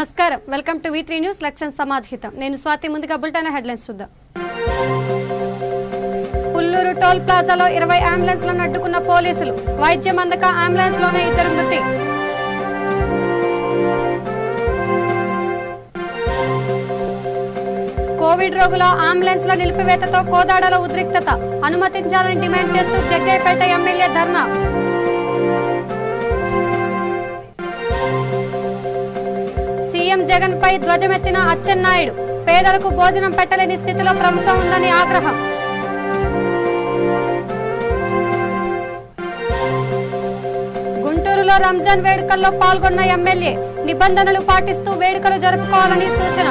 నమస్కారం welcome to V3 news లక్ష్యం సమాజ్ హితం నేను స్వాతి ముందుగా బులెటిన్ హెడ్లైన్స్ చూద్దాం పుల్లూరు టోల్ ప్లాజాలో 20 అంబులెన్స్లను అడ్డుకున్న పోలీసులు వైద్యం అందక అంబులెన్స్ లోనే 2 మృతి కోవిడ్ రోగుల అంబులెన్స్ల నిలిపివేతతో కోదాడలో ఉద్రిక్తత అనుమతించాలని డిమాండ్ చేస్తూ జగ్గయ్యపేట ఎమ్మెల్యే ధర్నా సీఎం జగన్ పై ధ్వజమెత్తిన అచ్చెన్నాయుడు పేదలకు భోజనం పెట్టలేని స్థితిలో ప్రభుత్వం ఉందని ఆగ్రహం గుంటూరులో రంజాన్ వేడుకల్లో పాల్గొన్న ఎమ్మెల్యే నిబంధనలు పాటిస్తూ వేడుకలు జరుపుకోవాలని సూచన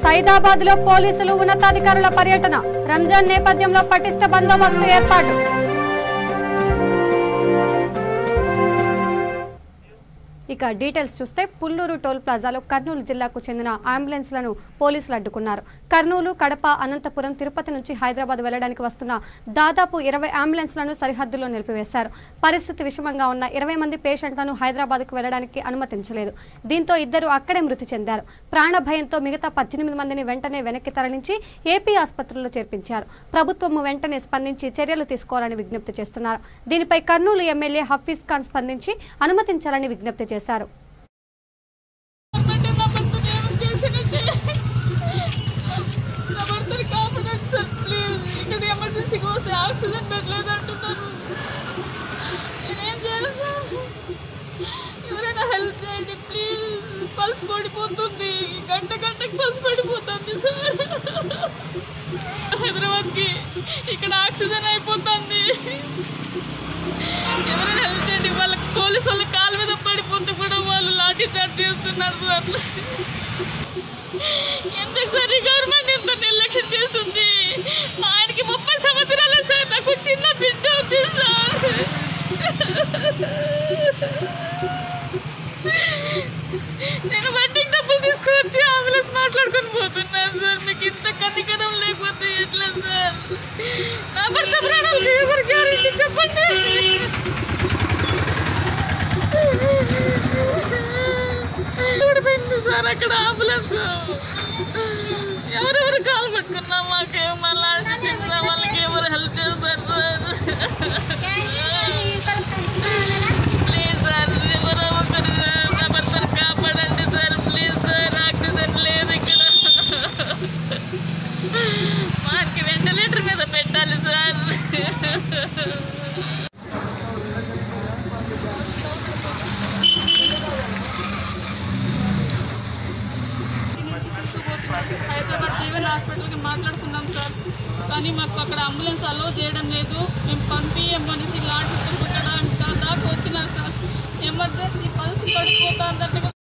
సైదాబాద్ లో పోలీసులు ఉన్నతాధికారుల పర్యటన రంజాన్ నేపథ్యంలో పటిష్ట బందోబస్తు ఏర్పాటు ఇక డీటెయిల్స్ చూస్తే పుల్లూరు టోల్ ప్లాజాలో కర్నూలు జిల్లాకు చెందిన అంబులెన్స్లను పోలీసులు అడ్డుకున్నారు. కర్నూలు, కడప, అనంతపురం, తిరుపతి నుంచి హైదరాబాద్ వెళ్లడానికి వస్తున్న దాదాపు 20 అంబులెన్స్లను సరిహద్దులో నిలిపివేశారు. పరిస్థితి విషమంగా ఉన్న 20 మంది పేషెంట్లను హైదరాబాద్కు వెళ్లడానికి అనుమతించలేదు. దీంతో 2 అక్కడే మృతి చెందారు. ప్రాణ భయంతో మిగతా 18 మందిని వెంటనే వెనక్కి తరలించి ఏపీ ఆసుపత్రుల్లో చేర్పించారు. ప్రభుత్వం వెంటనే స్పందించి చర్యలు తీసుకోవాలని విజ్ఞప్తి చేస్తున్నారు. దీనిపై కర్నూలు ఎమ్మెల్యే హఫీజ్ ఖాన్ స్పందించి అనుమతించాలని విజ్ఞప్తి చేశారు. పల్స్ పడిపోతుంది, గంటకి పల్స్ పడిపోతుంది సార్. హైదరాబాద్కి ఇక్కడ ఆక్సిజన్ అయిపోతుంది. ఎవరైనా హెల్ప్ చేయండి. వాళ్ళకి పోలీసు వాళ్ళ కాళ్ళ మీద పడిపోతే కూడా వాళ్ళు లాఠీ చార్జ్ చేస్తున్నారు సార్. ఎందుకు సార్ ఈ గవర్నమెంట్ ఇంత నిర్లక్ష్యం చేస్తుంది? మా ఆయనకి 30 సంవత్సరాలే సార్. నాకు చిన్న బిడ్డ ఉంది సార్. నేను వడ్డీకి డబ్బులు తీసుకువచ్చి అంబులెన్స్ మాట్లాడుకొని పోతున్నాను సార్. మీకు ఇంత కనికరం లేకపోతే ఎట్లా సార్? నా భర్త ప్రాణాలకు ఎవరు గ్యారెంటీ చెప్పండి? చూడిపోయింది సార్ అక్కడ అంబులెన్స్. ఎవరెవరు కాల్ పట్టుకున్నా మాకేమో మళ్ళీ వాళ్ళకి ఎవరు హెల్ప్ చేస్తారు సార్? ప్లీజ్ సార్, ఎవరో ఒకరు నా భర్తను కాపాడండి సార్. ప్లీజ్ సార్, ఆక్సిజన్ లేదు ఇక్కడ. మాకు వెంటిలేటర్ మీద పెట్టాలి సార్. హైదరాబాద్ జీవన్ హాస్పిటల్కి మాట్లాడుతున్నాం సార్. కానీ మాకు అక్కడ అంబులెన్స్ అలో చేయడం లేదు. మేము పంపియమనేసి లాంటి కుట్టడానికి దాకా వచ్చినారు సార్. ఎమర్జెన్సీ పల్స్ పడిపోతా అన్నట్టుగా.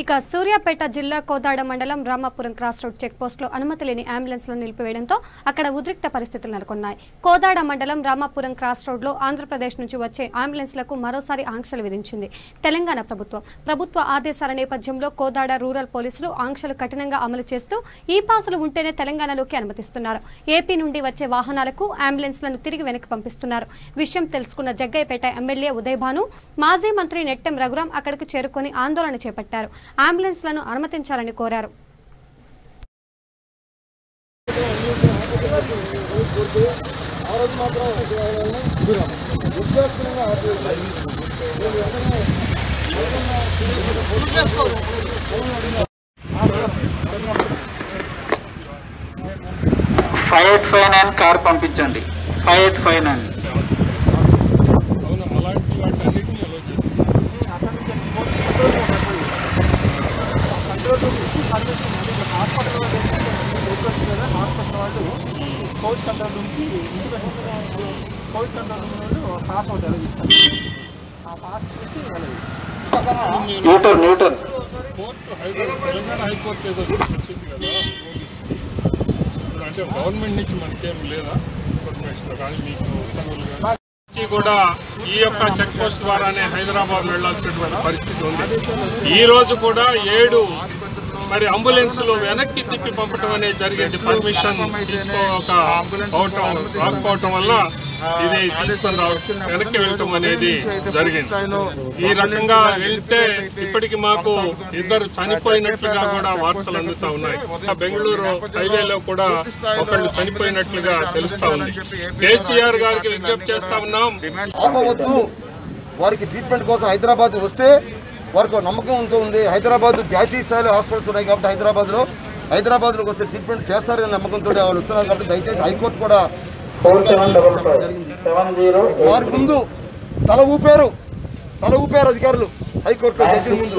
ఇక సూర్యాపేట జిల్లా కోదాడ మండలం Ramapuram cross road check post లో అనుమతి లేని అంబులెన్స్లను నిలిపివేయడంతో అక్కడ ఉద్రిక్త పరిస్థితులు నెలకొన్నాయి. కోదాడ మండలం రామాపురం క్రాస్ రోడ్ లో ఆంధ్రప్రదేశ్ నుంచి వచ్చే అంబులెన్స్లకు మరోసారి ఆంక్షలు విధించింది తెలంగాణ ప్రభుత్వం. ప్రభుత్వ ఆదేశాల నేపథ్యంలో కోదాడ రూరల్ పోలీసులు ఆంక్షలు కఠినంగా అమలు చేస్తూ ఈ పాసులు ఉంటేనే తెలంగాణలోకి అనుమతిస్తున్నారు. ఏపీ నుండి వచ్చే వాహనాలకు అంబులెన్స్లను తిరిగి వెనక్కి పంపిస్తున్నారు. విషయం తెలుసుకున్న జగ్గయ్యపేట ఎమ్మెల్యే ఉదయభాను, మాజీ మంత్రి నెట్టెం రఘురాం అక్కడికి చేరుకొని ఆందోళన చేపట్టారు. అంబులెన్స్లను అనుమతించాలని కోరారు. ఫైవ్ ఫైనాన్స్ కార్ పంపించండి. 589 కోవిడ్ కంట్రోల్ రూమ్కి Covid control room pass out ఎలా ఇస్తారు? ఆ పాస్ చూసి న్యూటన్ తెలంగాణ హైకోర్టు ఏదో చెప్పింది కదా పోలీసు అంటే గవర్నమెంట్ నుంచి మనకేం లేదా ఇన్ఫర్మేషన్ కానీ మీకు ఉత్తర్వులు కూడా ఈ యొక్క చెక్ పోస్ట్ ద్వారానే హైదరాబాద్ వెళ్లాల్సినటువంటి పరిస్థితి ఉంది. ఈ రోజు కూడా 7 మరి అంబులెన్స్లో వెనక్కి తిప్పి పంపడం అనేది జరిగింది. పర్మిషన్ రాకపోవటం వల్ల ఇది తీసుకొని వెనక్కి వెళ్ళటం అనేది జరిగింది. ఈ రకంగా వెళ్తే ఇప్పటికి మాకు 2 చనిపోయినట్లుగా కూడా వార్తలు అందుతా ఉన్నాయి. బెంగళూరు హైవేలో కూడా ఒకళ్ళు చనిపోయినట్లుగా తెలుస్తా ఉంది. కేసీఆర్ గారికి విజ్ఞప్తి చేస్తా ఉన్నాం, ఆపవద్దు. వారికి ట్రీట్మెంట్ కోసం హైదరాబాద్ వస్తే వారికి నమ్మకం ఉంటుంది. హైదరాబాద్ జాతీయ స్థాయిలో హాస్పిటల్స్ ఉన్నాయి కాబట్టి హైదరాబాద్లోకి వస్తే ట్రీట్మెంట్ చేస్తారనే నమ్మకంతో వాళ్ళు వస్తున్నారు కాబట్టి దయచేసి హైకోర్టు కూడా జరిగింది. వారి ముందు తల ఊపారు అధికారులు. హైకోర్టులో జడ్జి ముందు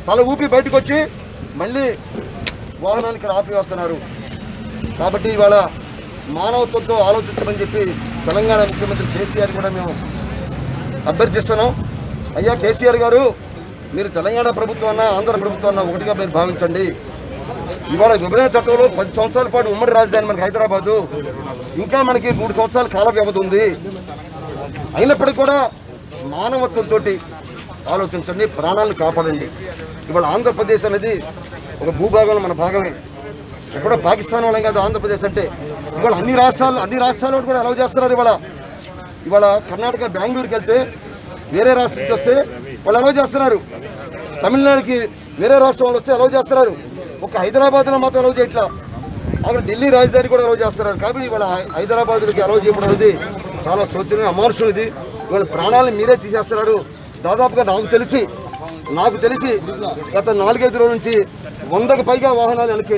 తల ఊపి బయటకు వచ్చి మళ్ళీ వాహనాన్ని ఇక్కడ ఆపి వస్తున్నారు. కాబట్టి ఇవాళ మానవత్వంతో ఆలోచించమని చెప్పి తెలంగాణ ముఖ్యమంత్రి కేసీఆర్ కూడా మేము అభ్యర్థిస్తున్నాం. అయ్యా కేసీఆర్ గారు, మీరు తెలంగాణ ప్రభుత్వం అన్నా ఆంధ్ర ప్రభుత్వం అన్నా ఒకటిగా మీరు భావించండి. ఇవాళ విభజన చట్టంలో 10 సంవత్సరాల పాటు ఉమ్మడి రాజధాని మనకి హైదరాబాదు, ఇంకా మనకి 3 సంవత్సరాల కాల వ్యవధి ఉంది. అయినప్పటికీ కూడా మానవత్వంతో ఆలోచించండి, ప్రాణాలను కాపాడండి. ఇవాళ ఆంధ్రప్రదేశ్ అనేది ఒక భూభాగంలో మన భాగమే. ఎక్కడో పాకిస్తాన్ వాళ్ళం కాదు ఆంధ్రప్రదేశ్ అంటే. ఇవాళ అన్ని రాష్ట్రాల్లో కూడా అలౌ చేస్తున్నారు. ఇవాళ కర్ణాటక బెంగళూరుకి వెళ్తే వేరే రాష్ట్రం నుంచి వస్తే వాళ్ళు అలౌ చేస్తున్నారు. తమిళనాడుకి వేరే రాష్ట్రం వాళ్ళు వస్తే అలౌ చేస్తున్నారు. ఒక హైదరాబాద్లో మాత్రం అలౌ చేయట్లా. అక్కడ ఢిల్లీ రాజధాని కూడా అలౌ చేస్తున్నారు. కాబట్టి ఇవాళ హైదరాబాద్కి అలౌ చేయడం అనేది చాలా శోచనీయం, అమానుషం. ఇది ఇవాళ ప్రాణాలను మీరే తీసేస్తున్నారు. దాదాపుగా నాకు తెలిసి గత 4-5 రోజుల నుంచి 100కు పైగా వాహనాలు వెనక్కి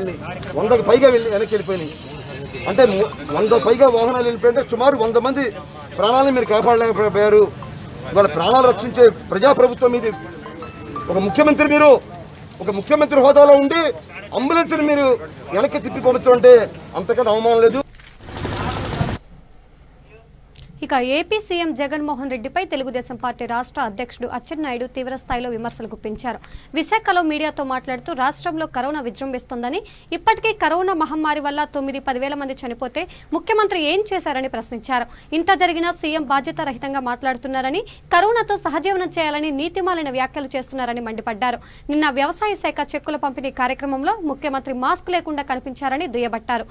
వెళ్ళిపోయినాయి. అంటే 100 పైగా వాహనాలు వెళ్ళిపోయింటే సుమారు 100 మంది ప్రాణాలను మీరు కాపాడలేకపోయారు. ఇవాళ ప్రాణాలు రక్షించే ప్రజాప్రభుత్వం ఇది. ఒక ముఖ్యమంత్రి హోదాలో ఉండి అంబులెన్స్ని మీరు వెనక్కి తిప్పి పంపుతుంటే అంతకన్నా అవమానం లేదు. ఇక ఏపీ సీఎం జగన్మోహన్ రెడ్డిపై తెలుగుదేశం పార్టీ రాష్ట్ర అధ్యక్షుడు అచ్చెన్నాయుడు తీవ్ర స్థాయిలో విమర్శలు గుప్పించారు. విశాఖలో మీడియాతో మాట్లాడుతూ రాష్ట్రంలో కరోనా విజృంభిస్తోందని, ఇప్పటికే కరోనా మహమ్మారి వల్ల 9-10 వేల మంది చనిపోతే ముఖ్యమంత్రి ఏం చేశారని ప్రశ్నించారు. ఇంత జరిగినా సీఎం బాధ్యత రహితంగా మాట్లాడుతున్నారని, కరోనాతో సహజీవనం చేయాలని నీతిమాలిన వ్యాఖ్యలు చేస్తున్నారని మండిపడ్డారు. నిన్న వ్యవసాయ శాఖ చెక్కుల పంపిణీ కార్యక్రమంలో ముఖ్యమంత్రి మాస్క్ లేకుండా కనిపించారని దుయ్యబట్టారు.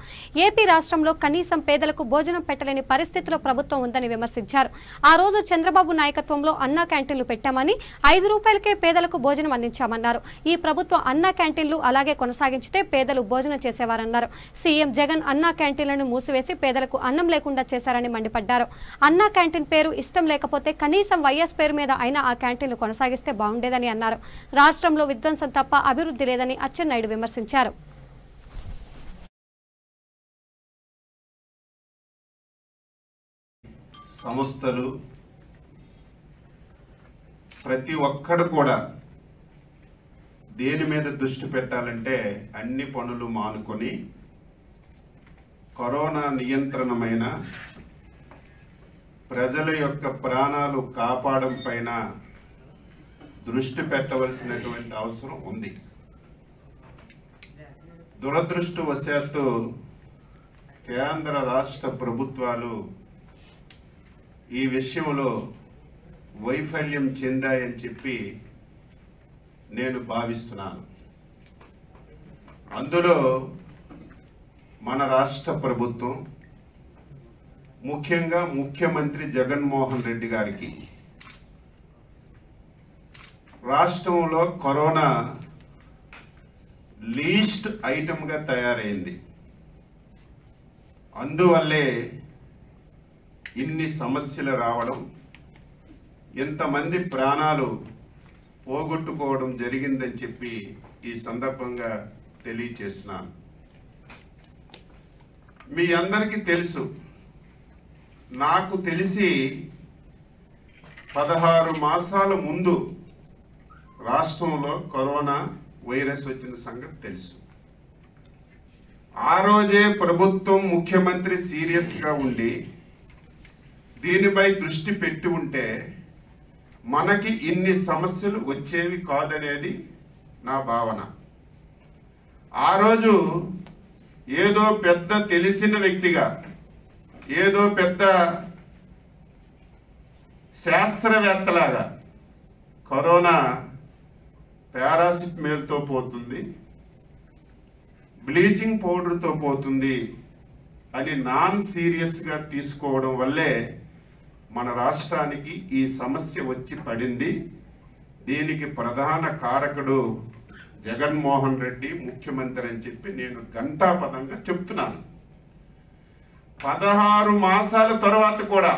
ఏపీ రాష్ట్రంలో కనీసం పేదలకు భోజనం పెట్టలేని పరిస్థితిలో ప్రభుత్వం ఉందని విమర్శించారు. ఆ రోజు చంద్రబాబు నాయకత్వంలో అన్నా క్యాంటీన్లు పెట్టామని, 5 రూపాయలకే పేదలకు భోజనం అందించామన్నారు. ఈ ప్రభుత్వం అన్నా క్యాంటీన్లు అలాగే కొనసాగించితే పేదలు భోజనం చేసేవారన్నారు. సీఎం జగన్ అన్నా క్యాంటీన్లను మూసివేసి పేదలకు అన్నం లేకుండా చేశారని మండిపడ్డారు. అన్నా క్యాంటీన్ పేరు ఇష్టం లేకపోతే కనీసం వైఎస్ పేరు మీద అయినా ఆ క్యాంటీన్లు కొనసాగిస్తే బాగుండేదని అన్నారు. రాష్ట్రంలో విధ్వంసం తప్ప అభివృద్ధి లేదని అచ్చెన్నాయుడు విమర్శించారు. సంస్థలు ప్రతి ఒక్కరు కూడా దేని మీద దృష్టి పెట్టాలంటే అన్ని పనులు మానుకొని కరోనా నియంత్రణమైన ప్రజల యొక్క ప్రాణాలు కాపాడడం పైన దృష్టి పెట్టవలసినటువంటి అవసరం ఉంది. దురదృష్టవశాత్తు కేంద్ర రాష్ట్ర ప్రభుత్వాలు ఈ విషయంలో వైఫల్యం చెందాయని చెప్పి నేను భావిస్తున్నాను. అందులో మన రాష్ట్ర ప్రభుత్వం, ముఖ్యంగా ముఖ్యమంత్రి జగన్మోహన్ రెడ్డి గారికి రాష్ట్రంలో కరోనా లీస్ట్ ఐటమ్గా తయారైంది. అందువల్లే ఇన్ని సమస్యలు రావడం, ఎంతమంది ప్రాణాలు పోగొట్టుకోవడం జరిగిందని చెప్పి ఈ సందర్భంగా తెలియచేస్తున్నాను. మీ అందరికీ తెలుసు, నాకు తెలిసి 16 మాసాల ముందు రాష్ట్రంలో కరోనా వైరస్ వచ్చిన సంగతి తెలుసు. ఆ రోజే ప్రభుత్వం, ముఖ్యమంత్రి సీరియస్గా ఉండి దీనిపై దృష్టి పెట్టి ఉంటే మనకి ఇన్ని సమస్యలు వచ్చేవి కాదనేది నా భావన. ఆ రోజు ఏదో పెద్ద తెలిసిన వ్యక్తిగా, ఏదో పెద్ద శాస్త్రవేత్తలాగా కరోనా పారాసిటమాల్తో పోతుంది, బ్లీచింగ్ పౌడర్తో పోతుంది అని నాన్ సీరియస్గా తీసుకోవడం వల్లే మన రాష్ట్రానికి ఈ సమస్య వచ్చి పడింది. దీనికి ప్రధాన కారకుడు జగన్మోహన్ రెడ్డి ముఖ్యమంత్రి అని చెప్పి నేను ఘంటాపథంగా చెప్తున్నాను. 16 మాసాల తర్వాత కూడా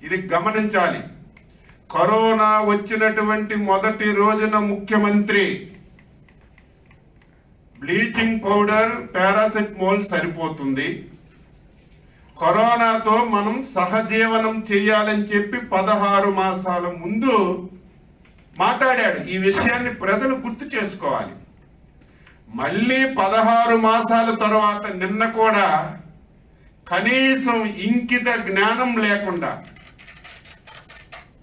ఇది గమనించాలి. కరోనా వచ్చినటువంటి మొదటి రోజున ముఖ్యమంత్రి బ్లీచింగ్ పౌడర్ పారాసెటమాల్ సరిపోతుంది, కరోనాతో మనం సహజీవనం చేయాలని చెప్పి 16 మాసాల ముందు మాట్లాడాడు. ఈ విషయాన్ని ప్రజలు గుర్తు చేసుకోవాలి. మళ్ళీ 16 మాసాల తర్వాత నిన్న కూడా కనీసం ఇంకిత జ్ఞానం లేకుండా,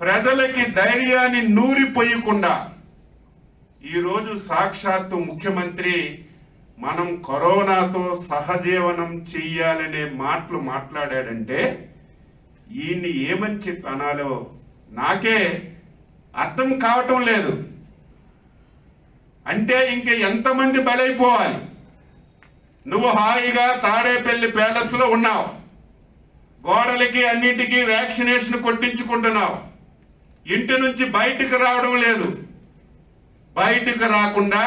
ప్రజలకి ధైర్యాన్ని నూరిపోయకుండా ఈరోజు సాక్షాత్తు ముఖ్యమంత్రి మనం కరోనాతో సహజీవనం చెయ్యాలనే మాటలు మాట్లాడాడంటే ఈయన్ని ఏమని చెప్పి అనాలో నాకే అర్థం కావటం లేదు. అంటే ఇంక ఎంతమంది బలైపోవాలి? నువ్వు హాయిగా తాడేపల్లి ప్యాలెస్లో ఉన్నావు, గోడలకి అన్నిటికీ వ్యాక్సినేషన్ కొట్టించుకుంటున్నావు, ఇంటి నుంచి బయటకు రావడం లేదు. బయటకు రాకుండా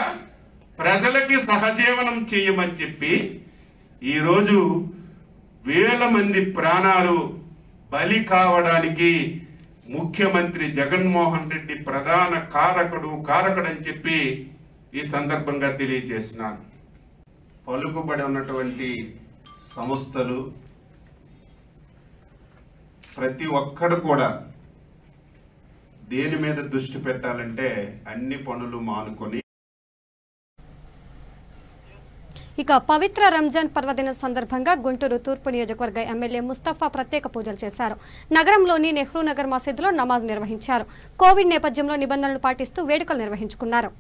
ప్రజలకి సహజీవనం చేయమని చెప్పి ఈరోజు వేల మంది ప్రాణాలు బలి కావడానికి ముఖ్యమంత్రి జగన్మోహన్ రెడ్డి ప్రధాన కారకుడని చెప్పి ఈ సందర్భంగా తెలియజేస్తున్నాను. పలుకుబడి ఉన్నటువంటి సంస్థలు ప్రతి ఒక్కరు కూడా దేని మీద దృష్టి పెట్టాలంటే అన్ని పనులు మానుకొని. ఇక పవిత్ర రంజాన్ పర్వదిన సందర్భంగా గుంటూరు తూర్పు నియోజకవర్గ ఎమ్మెల్యే ముస్తఫా ప్రత్యేక పూజలు చేశారు. నగరంలోని నెహ్రూ నగర్ మసీదులో నమాజ్ నిర్వహించారు. కోవిడ్ నేపథ్యంలో నిబంధనలు పాటిస్తూ వేడుకలు నిర్వహించుకున్నారు.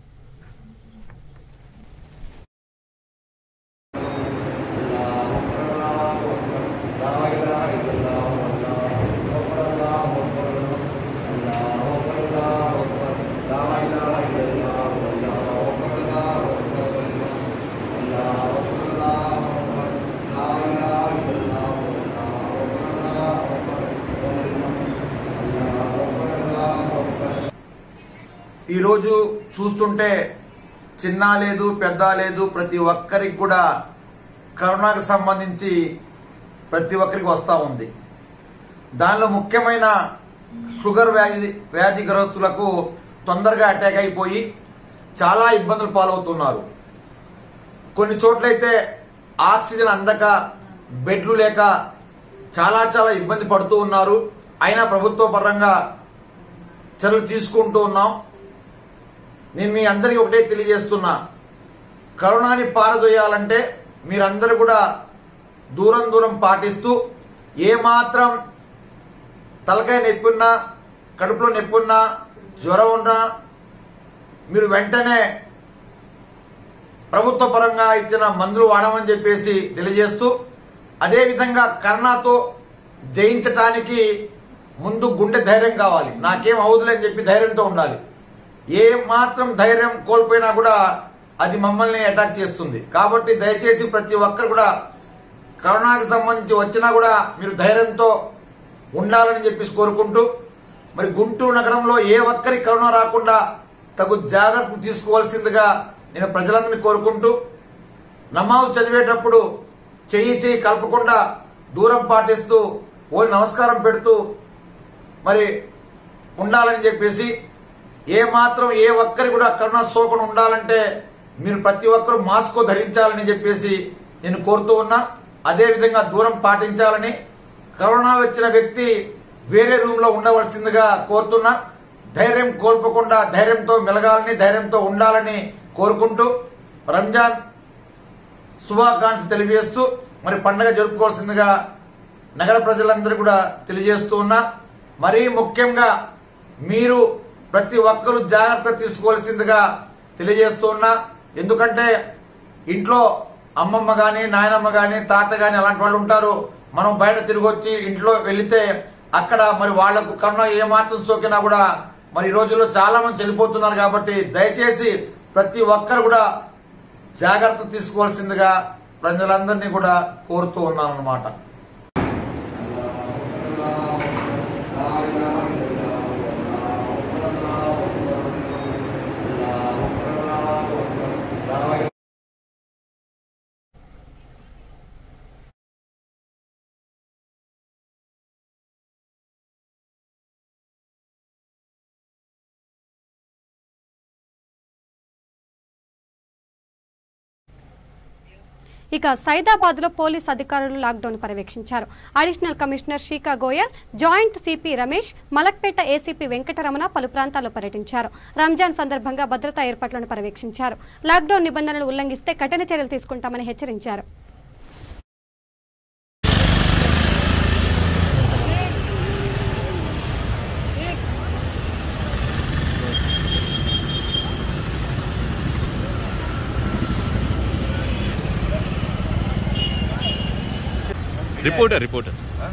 ఈరోజు చూస్తుంటే చిన్న లేదు పెద్ద లేదు, ప్రతి ఒక్కరికి కూడా కరోనాకు సంబంధించి ప్రతి ఒక్కరికి వస్తూ ఉంది. దానిలో ముఖ్యమైన షుగర్ వ్యాధిగ్రస్తులకు తొందరగా అటాక్ అయిపోయి చాలా ఇబ్బందులు పాలవుతున్నారు. కొన్ని చోట్లయితే ఆక్సిజన్ అందక బెడ్లు లేక చాలా ఇబ్బంది పడుతూ ఉన్నారు. అయినా ప్రభుత్వ పరంగా చర్యలు తీసుకుంటూ ఉన్నాం. నేను మీ అందరికీ ఒకటే తెలియజేస్తున్నా, కరోనాని పారదోయాలంటే మీరందరూ కూడా దూరం పాటిస్తూ, ఏమాత్రం తలకాయ నొప్పి ఉన్నా, కడుపులో నొప్పి ఉన్నా, జ్వరం ఉన్నా మీరు వెంటనే ప్రభుత్వ పరంగా ఇచ్చిన మందులు వాడమని చెప్పేసి తెలియజేస్తూ, అదేవిధంగా కరోనాతో జయించటానికి ముందు గుండె ధైర్యం కావాలి. నాకేం అవుదులే అని చెప్పి ధైర్యంతో ఉండాలి. ఏ మాత్రం ధైర్యం కోల్పోయినా కూడా అది మమ్మల్ని అటాక్ చేస్తుంది. కాబట్టి దయచేసి ప్రతి ఒక్కరు కూడా కరోనాకి సంబంధించి వచ్చినా కూడా మీరు ధైర్యంతో ఉండాలని చెప్పేసి కోరుకుంటూ, మరి గుంటూరు నగరంలో ఏ ఒక్కరి కరోనా రాకుండా తగు జాగ్రత్తలు తీసుకోవాల్సిందిగా నేను ప్రజలందరినీ కోరుకుంటూ, నమాజ్ చదివేటప్పుడు చెయ్యి కలపకుండా దూరం పాటిస్తూ ఓ నమస్కారం పెడుతూ మరి ఉండాలని చెప్పేసి, ఏ ఒక్కరి కూడా కరోనా సోకకుండా ఉండాలంటే మీరు ప్రతి ఒక్కరూ మాస్క్ ధరించాలని చెప్పేసి నేను కోరుతూ ఉన్నా. అదేవిధంగా దూరం పాటించాలని, కరోనా వచ్చిన వ్యక్తి వేరే రూమ్లో ఉండవలసిందిగా కోరుతున్నా. ధైర్యం కోల్పోకుండా ధైర్యంతో మెలగాలని, ధైర్యంతో ఉండాలని కోరుకుంటూ రంజాన్ శుభాకాంక్షలు తెలియజేస్తూ మరి పండుగ జరుపుకోవాల్సిందిగా నగర ప్రజలందరూ కూడా తెలియజేస్తూ ఉన్నా. మరీ ముఖ్యంగా మీరు ప్రతి ఒక్కరూ జాగ్రత్త తీసుకోవాల్సిందిగా తెలియజేస్తూ ఉన్నా. ఎందుకంటే ఇంట్లో అమ్మమ్మ కానీ, నాయనమ్మ కానీ, తాత కానీ అలాంటి వాళ్ళు ఉంటారు. మనం బయట తిరిగి వచ్చి ఇంట్లో వెళితే అక్కడ మరి వాళ్లకు కరోనా ఏమాత్రం సోకినా కూడా మరి ఈ రోజుల్లో చాలా మంది చనిపోతున్నారు. కాబట్టి దయచేసి ప్రతి ఒక్కరు కూడా జాగ్రత్తలు తీసుకోవాల్సిందిగా ప్రజలందరినీ కూడా కోరుతూ ఉన్నాను అన్నమాట. ఇక సైదాబాద్లో పోలీస్ అధికారులు లాక్డౌన్ పర్యవేక్షించారు. Additional commissioner Shikha Goyal, joint CP Ramesh, Malakpet ACP Venkataramana పలు ప్రాంతాల్లో పర్యటించారు. రంజాన్ సందర్భంగా భద్రతా ఏర్పాట్లను పర్యవేక్షించారు. లాక్డౌన్ నిబంధనలు ఉల్లంఘిస్తే కఠిన చర్యలు తీసుకుంటామని హెచ్చరించారు.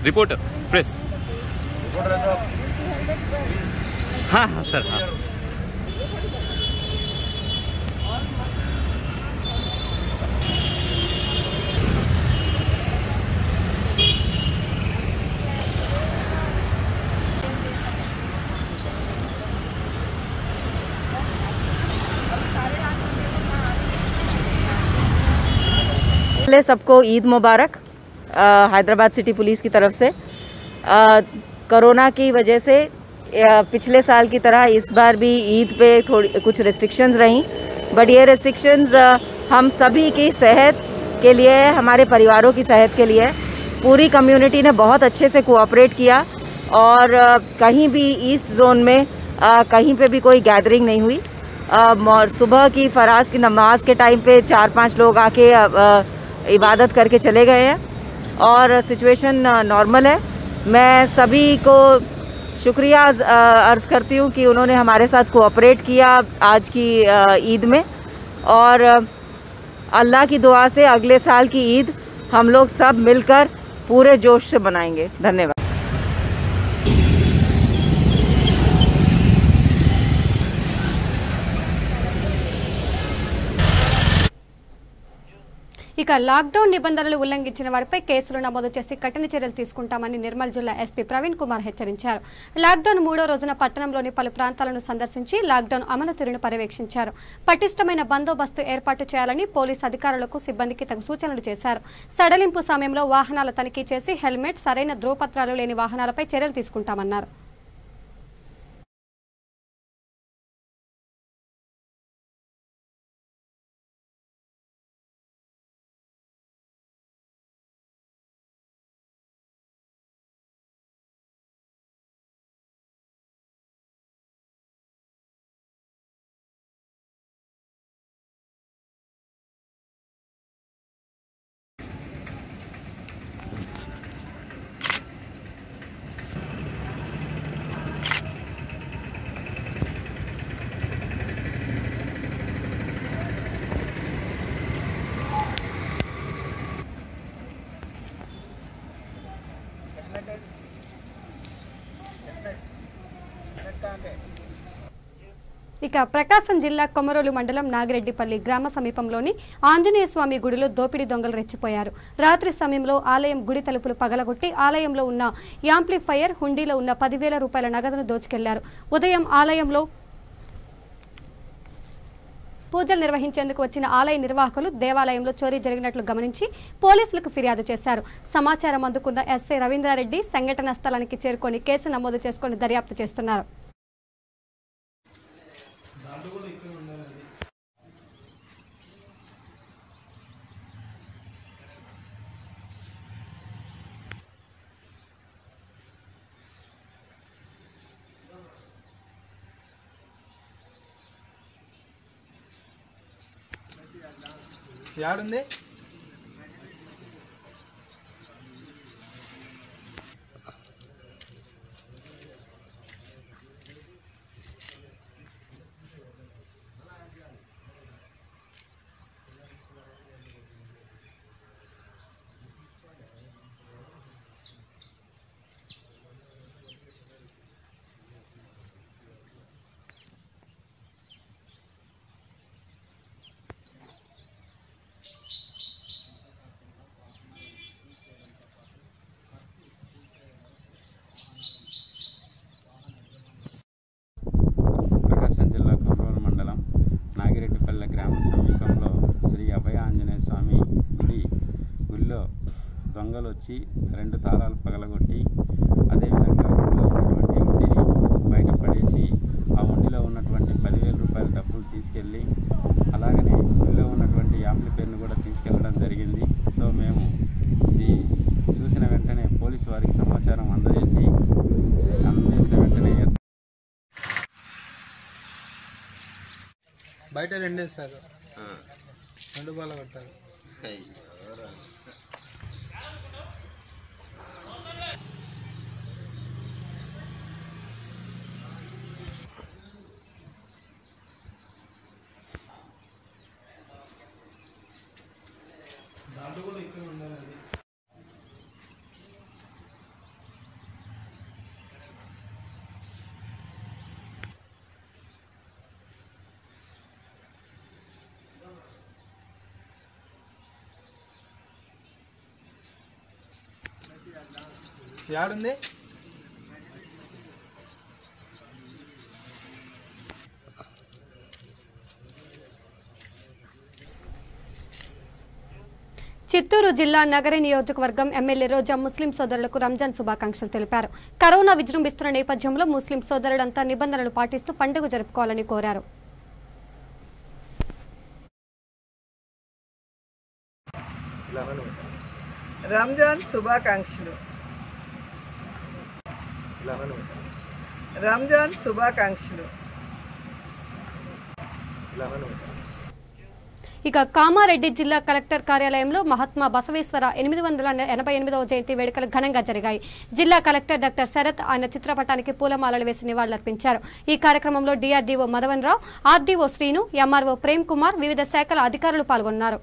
रिपोर्टर प्रेस हाँ सर हाँ सबको ईद मुबारक। हैदराबाद सिटी पुलिस की तरफ से कोरोना की वजह से पिछले साल की तरह इस बार भी ईद पे थोड़ी कुछ रेस्ट्रिक्शंस रहीं, बट ये रेस्ट्रिक्शंस हम सभी की सेहत के लिए, हमारे परिवारों की सेहत के लिए। पूरी कम्युनिटी ने बहुत अच्छे से कोऑपरेट किया और कहीं भी ईस्ट जोन में कहीं पे भी कोई गैदरिंग नहीं हुई। सुबह की फराज की नमाज के टाइम पे 4-5 लोग आके इबादत करके चले गए हैं और सिचुएशन नॉर्मल है। मैं सभी को शुक्रिया अर्ज़ करती हूँ कि उन्होंने हमारे साथ कोऑपरेट किया आज की ईद में, और अल्लाह की दुआ से अगले साल की ईद हम लोग सब मिलकर पूरे जोश से मनाएंगे। धन्यवाद। ఇక లాక్డౌన్ నిబంధనలు ఉల్లంఘించిన వారిపై కేసులు నమోదు చేసి కఠిన చర్యలు తీసుకుంటామని నిర్మల్ జిల్లా ఎస్పీ ప్రవీణ్ కుమార్ హెచ్చరించారు. లాక్డౌన్ 3వ రోజున పట్టణంలోని పలు ప్రాంతాలను సందర్శించి లాక్డౌన్ అమలు తీరును పర్యవేక్షించారు. పటిష్టమైన బందోబస్తు ఏర్పాటు చేయాలని పోలీసు అధికారులకు, సిబ్బందికి తగు సూచనలు చేశారు. సడలింపు సమయంలో వాహనాల తనిఖీ చేసి హెల్మెట్, సరైన ధ్రువపత్రాలు లేని వాహనాలపై చర్యలు తీసుకుంటామన్నారు. ఇక ప్రకాశం జిల్లా కొమరోలు మండలం నాగిరెడ్డిపల్లి గ్రామ సమీపంలోని ఆంజనేయ స్వామి గుడిలో దోపిడీ దొంగలు రెచ్చిపోయారు. రాత్రి సమయంలో ఆలయం గుడి తలుపులు పగలగొట్టి ఆలయంలో ఉన్న యాంప్లిఫైయర్, హుండీలో ఉన్న 10,000 రూపాయల నగదును దోచుకెళ్లారు. ఉదయం ఆలయంలో పూజలు నిర్వహించేందుకు వచ్చిన ఆలయ నిర్వాహకులు దేవాలయంలో చోరీ జరిగినట్లు గమనించి పోలీసులకు ఫిర్యాదు చేశారు. సమాచారం అందుకున్న ఎస్ఐ రవీంద్రారెడ్డి సంఘటనా స్థలానికి చేరుకొని కేసు నమోదు చేసుకుని దర్యాప్తు చేస్తున్నారు. యాడుంది దొంగలు వచ్చి 2 తాళాలు పగలగొట్టి అదేవిధంగా ఉన్నటువంటి ఉండిని బయట పడేసి ఆ ఉండిలో ఉన్నటువంటి 10,000 రూపాయల డబ్బులు తీసుకెళ్ళి అలాగనే ఇందులో ఉన్నటువంటి యాంప్లిఫైర్ను కూడా తీసుకెళ్ళడం జరిగింది. సో మేము ఇది చూసిన వెంటనే పోలీసు వారికి సమాచారం అందజేసిన వెంటనే బయట 2 సార్ 2 బాల కొట్టారు. దాంట్లో కూడా ఇక్కడ ఉండాలి. యాడుంది? చిత్తూరు జిల్లా నగరి నియోజకవర్గం ఎమ్మెల్యే రోజా ముస్లిం సోదరులకు రంజాన్ శుభాకాంక్షలు తెలిపారు. కరోనా విజృంభిస్తున్న నేపథ్యంలో ముస్లిం సోదరులంతా నిబంధనలు పాటిస్తూ పండుగ జరుపుకోవాలని కోరారు. రంజాన్ శుభాకాంక్షలు. రంజాన్ శుభాకాంక్షలు. ఇక కామారెడ్డి జిల్లా కలెక్టర్ కార్యాలయంలో మహాత్మా బసవేశ్వర 888వ జయంతి వేడుకలు ఘనంగా జరిగాయి. జిల్లా కలెక్టర్ డాక్టర్ శరత్ ఆయన చిత్రపటానికి పూలమాలలు వేసి నివాళులర్పించారు. ఈ కార్యక్రమంలో డిఆర్డీఓ మధవన్ రావు, ఆర్డీఓ శ్రీను, ఎంఆర్ఓ ప్రేమ్ కుమార్, వివిధ శాఖల అధికారులు పాల్గొన్నారు.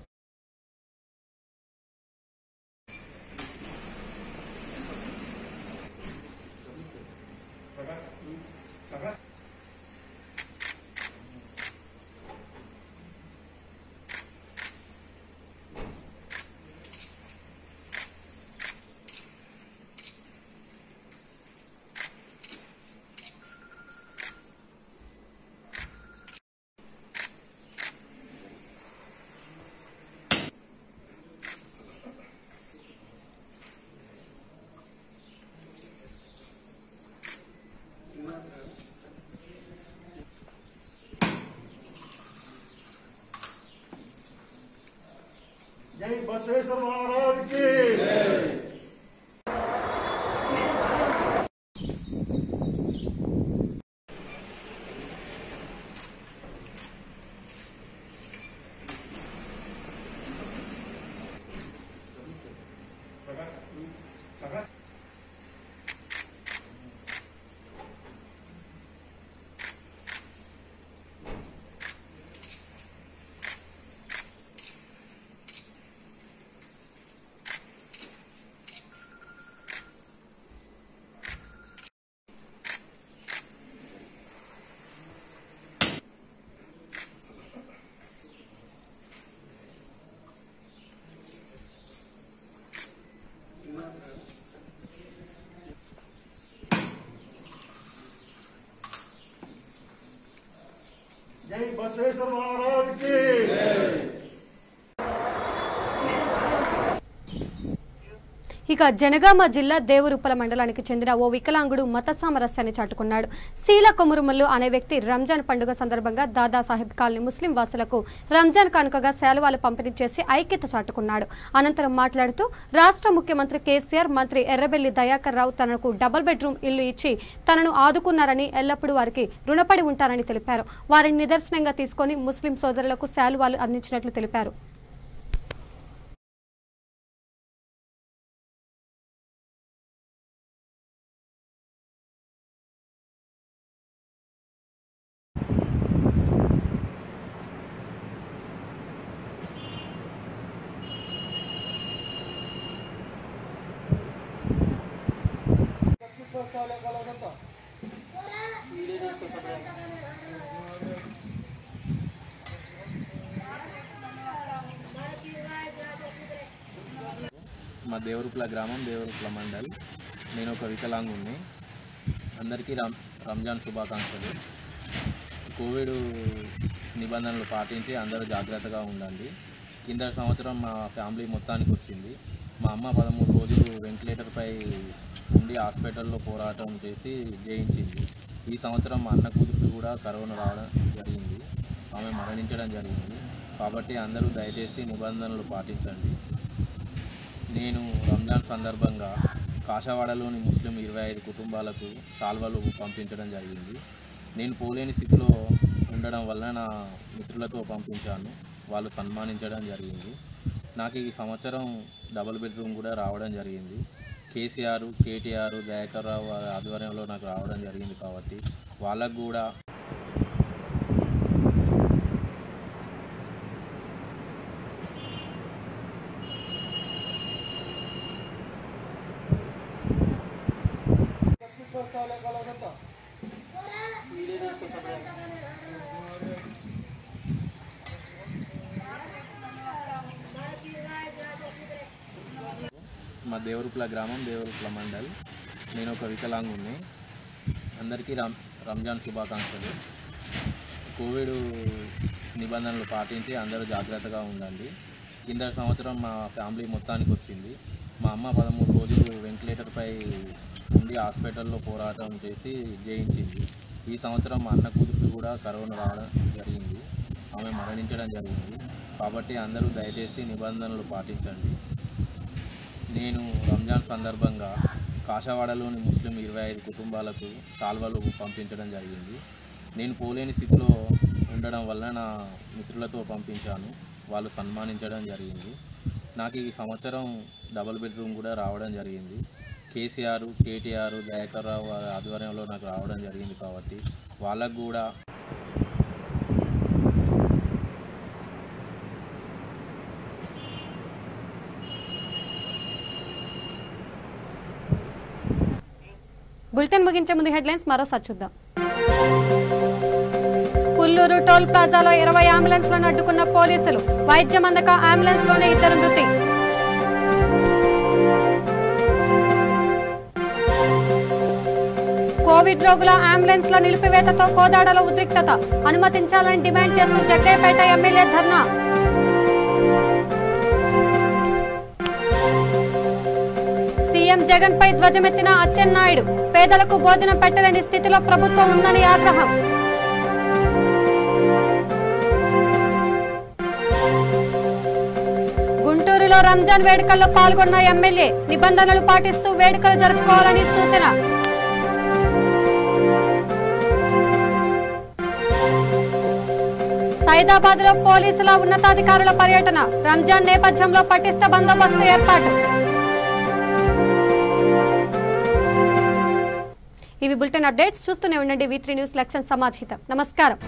जय बसवेश्वर महाराज की जय बसवेश्वर महाराज की ఇక జనగామ జిల్లా దేవరూపల మండలానికి చెందిన ఓ వికలాంగుడు మత సామరస్యాన్ని చాటుకున్నాడు. శీల కొమురుమల్లు అనే వ్యక్తి రంజాన్ పండుగ సందర్భంగా దాదాసాహెబ్ కాలనీ ముస్లిం వాసులకు రంజాన్ కానుకగా శాలువాలు పంపిణీ చేసి ఐక్యత చాటుకున్నాడు. అనంతరం మాట్లాడుతూ రాష్ట్ర ముఖ్యమంత్రి కేసీఆర్, మంత్రి ఎర్రబెల్లి దయాకర్ రావు తనకు డబుల్ బెడ్రూమ్ ఇల్లు ఇచ్చి తనను ఆదుకున్నారని, ఎల్లప్పుడూ వారికి రుణపడి ఉంటారని తెలిపారు. వారిని నిదర్శనంగా తీసుకొని ముస్లిం సోదరులకు శాలువాలు అందించినట్లు తెలిపారు. మా దేవరూపల గ్రామం, దేవరూపల మండల్. నేను ఒక వికలాంగుణ్ణి. అందరికీ రంజాన్ శుభాకాంక్షలు. కోవిడ్ నిబంధనలు పాటించి అందరూ జాగ్రత్తగా ఉండండి. కింద సంవత్సరం మా ఫ్యామిలీ మొత్తానికి వచ్చింది. మా అమ్మ 13 రోజులు వెంటిలేటర్పై ఉండి హాస్పిటల్లో పోరాటం చేసి జయించింది. ఈ సంవత్సరం మా అన్న కూతురికి కూడా కరోనా రావడం జరిగింది, ఆమె మరణించడం జరిగింది. కాబట్టి అందరూ దయచేసి నిబంధనలు పాటించండి. నేను రంజాన్ సందర్భంగా కాషావాడలోని ముస్లిం 25 కుటుంబాలకు శాల్వాలు పంపించడం జరిగింది. నేను పోలేని స్థితిలో ఉండడం వల్ల నా మిత్రులతో పంపించాను, వాళ్ళు సన్మానించడం జరిగింది. నాకు ఈ సంవత్సరం డబుల్ బెడ్రూమ్ కూడా రావడం జరిగింది. కేసీఆర్, కేటీఆర్, దయాకర్ రావు ఆధ్వర్యంలో నాకు రావడం జరిగింది. కాబట్టి వాళ్ళకు కూడా మా దేవరుప్ల గ్రామం, దేవరుప్ల మండల్. నేను ఒక వికలాంగుని. అందరికీ రంజాన్ శుభాకాంక్షలు. కోవిడ్ నిబంధనలు పాటించి అందరూ జాగ్రత్తగా ఉండండి. కింద సంవత్సరం మా ఫ్యామిలీ మొత్తానికి వచ్చింది. మా అమ్మ 13 రోజులు వెంటిలేటర్పై ఉండి హాస్పిటల్లో పోరాటం చేసి జయించింది. ఈ సంవత్సరం మా అన్న కూతురికి కూడా కరోనా రావడం జరిగింది, ఆమె మరణించడం జరిగింది. కాబట్టి అందరూ దయచేసి నిబంధనలు పాటించండి. నేను రంజాన్ సందర్భంగా కాషావాడలోని ముస్లిం 25 కుటుంబాలకు శాల్వాలు పంపించడం జరిగింది. నేను పోలేని స్థితిలో ఉండడం వల్ల నా మిత్రులతో పంపించాను, వాళ్ళు సన్మానించడం జరిగింది. నాకు ఈ సంవత్సరం డబుల్ బెడ్రూమ్ కూడా రావడం జరిగింది. కేసీఆర్, కేటీఆర్, దయాకర్ రావు ఆధ్వర్యంలో నాకు రావడం జరిగింది. కాబట్టి వాళ్ళకు కూడా బులెటిన్ ముగించే ముందు హెడ్లైన్స్ మరోసారి చూద్దాం. పుల్లూరు టోల్ ప్లాజాలో 20 అంబులెన్స్లను అడ్డుకున్న పోలీసులు, వైద్యం అందక అంబులెన్స్లోనే 2 మృతి. కోవిడ్ రోగుల అంబులెన్స్ల నిలిపివేతతో కోదాడలో ఉద్రిక్తత, అనుమతించాలని డిమాండ్ చేస్తూ జగ్గయ్యపేట ఎమ్మెల్యే ధర్నా. సీఎం జగన్ పై ధ్వజమెత్తిన అచ్చెన్నాయుడు, పేదలకు భోజనం పెట్టలేని స్థితిలో ప్రభుత్వం ఉందని ఆగ్రహం. గుంటూరులో రంజాన్ వేడుకల్లో పాల్గొన్న ఎమ్మెల్యే, నిబంధనలు పాటిస్తూ వేడుకలు జరుపుకోవాలని సూచన. సైదాబాద్ లో పోలీసుల ఉన్నతాధికారుల పర్యటన, రంజాన్ నేపథ్యంలో పటిష్ట బందోబస్తు ఏర్పాటు. ఇవి బులెటిన్ అప్డేట్స్. చూస్తూనే ఉండండి V3 న్యూస్ లక్ష్యం సమాజ్ హితం. నమస్కారం.